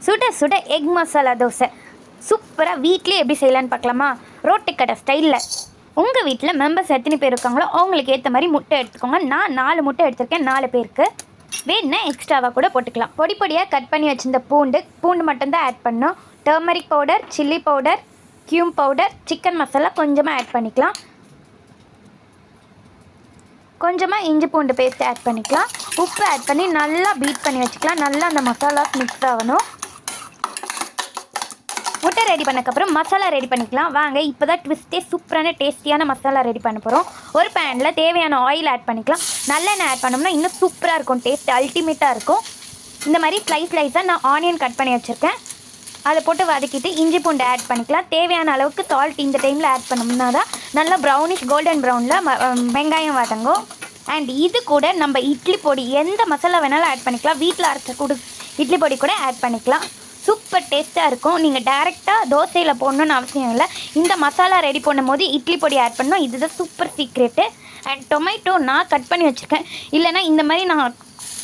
சுட சுட எக் மசாலா தோசை சூப்பராக வீட்லேயே எப்படி செய்யலான்னு பார்க்கலாமா? ரோட்டு கடை ஸ்டைலில். உங்கள் வீட்டில் மெம்பர்ஸ் எத்தனை பேர் இருக்காங்களோ அவங்களுக்கு ஏற்ற மாதிரி முட்டை எடுத்துக்கோங்க. நான் 4 முட்டை எடுத்திருக்கேன். 4 பேருக்கு வேணுன்னா எக்ஸ்ட்ராவாக கூட போட்டுக்கலாம். பொடி பொடியாக கட் பண்ணி வச்சுருந்த பூண்டு மட்டும்தான் ஆட் பண்ணோம். Turmeric powder, chilli powder, கியூம் powder, chicken masala கொஞ்சமாக ஆட் பண்ணிக்கலாம். கொஞ்சமாக இஞ்சி பூண்டு பேஸ்ட் ஆட் பண்ணிக்கலாம். உப்பு ஆட் பண்ணி நல்லா பீட் பண்ணி வச்சுக்கலாம். நல்லா அந்த மசாலா மிக்ஸ் ஆகணும். முட்டை ரெடி பண்ணக்கப்புறம் மசாலா ரெடி பண்ணிக்கலாம். வாங்க, இப்போ தான் ட்விஸ்ட்டே சூப்பரான டேஸ்டியான மசாலா ரெடி பண்ண போகிறோம். ஒரு பேனில் தேவையான ஆயில் ஆட் பண்ணிக்கலாம். நல்லெண்ணெய் ஆட் பண்ணோம்னா இன்னும் சூப்பராக இருக்கும். டேஸ்ட் அல்டிமேட்டாக இருக்கும். இந்த மாதிரி ஸ்லைஸாக நான் ஆனியன் கட் பண்ணி வச்சுருக்கேன். அதை போட்டு வதக்கிட்டு இஞ்சி பூண்டு ஆட் பண்ணிக்கலாம். தேவையான அளவுக்கு சால்ட் இந்த டைமில் ஆட் பண்ணோம்னா தான் நல்லா ப்ரௌனிஷ் கோல்டன் ப்ரௌனில் வெங்காயம் வதங்கும். அண்ட் இது கூட நம்ம இட்லி பொடி எந்த மசாலா வேணாலும் ஆட் பண்ணிக்கலாம். வீட்டில் அரைச்ச இட்லி பொடி கூட ஆட் பண்ணிக்கலாம். சூப்பர் டேஸ்ட்டாக இருக்கும். நீங்கள் டேரெக்டாக தோசையில் போடணுன்னு அவசியம் இல்லை. இந்த மசாலா ரெடி பண்ணும் போது இட்லி பொடி ஆட் பண்ணணும். இதுதான் சூப்பர் சீக்ரெட்டு. அண்ட் டொமேட்டோ நான் கட் பண்ணி வச்சுருக்கேன். இல்லைனா இந்த மாதிரி நான்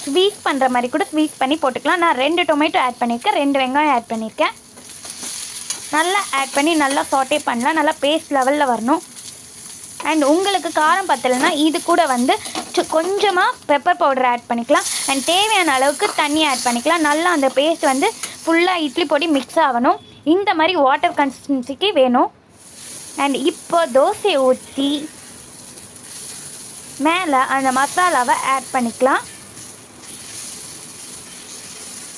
ஸ்வீட் பண்ணுற மாதிரி கூட ஸ்வீட் பண்ணி போட்டுக்கலாம். நான் 2 டொமேட்டோ ஆட் பண்ணியிருக்கேன். 2 வெங்காயம் ஆட் பண்ணியிருக்கேன். நல்லா ஆட் பண்ணி நல்லா சாட்டே பண்ணலாம். நல்லா பேஸ்ட் லெவலில் வரணும். அண்ட் உங்களுக்கு காரம் பத்தலைன்னா இது கூட கொஞ்சமாக பெப்பர் பவுடர் ஆட் பண்ணிக்கலாம். அண்ட் தேவையான அளவுக்கு தண்ணி ஆட் பண்ணிக்கலாம். நல்லா அந்த பேஸ்ட் ஃபுல்லாக இட்லி பொடி மிக்ஸ் ஆகணும். இந்த மாதிரி வாட்டர் கன்சிஸ்டன்சிக்கு வேணும். அண்ட் இப்போ தோசையை ஊற்றி மேலே அந்த மசாலாவை ஆட் பண்ணிக்கலாம்.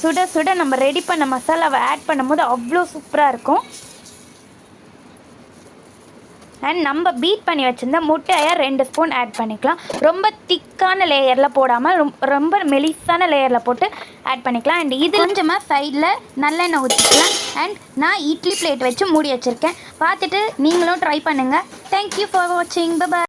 சுட சுட நம்ம ரெடி பண்ண மசாலாவை ஆட் பண்ணும்போது அவ்வளோ சூப்பராக இருக்கும். அண்ட் நம்ம பீட் பண்ணி வச்சுருந்த முட்டையை 2 ஸ்பூன் ஆட் பண்ணிக்கலாம். ரொம்ப திக்கான லேயரில் போடாமல் ரொம்ப மெலிசான லேயரில் போட்டு ஆட் பண்ணிக்கலாம். அண்ட் இது கொஞ்சமாக சைடில் நல்லெண்ணெய் ஊற்றிக்கலாம். அண்ட் நான் இட்லி பிளேட் வச்சு மூடி வச்சுருக்கேன். பார்த்துட்டு நீங்களும் ட்ரை பண்ணுங்கள். தேங்க்யூ ஃபார் வாட்சிங். பை.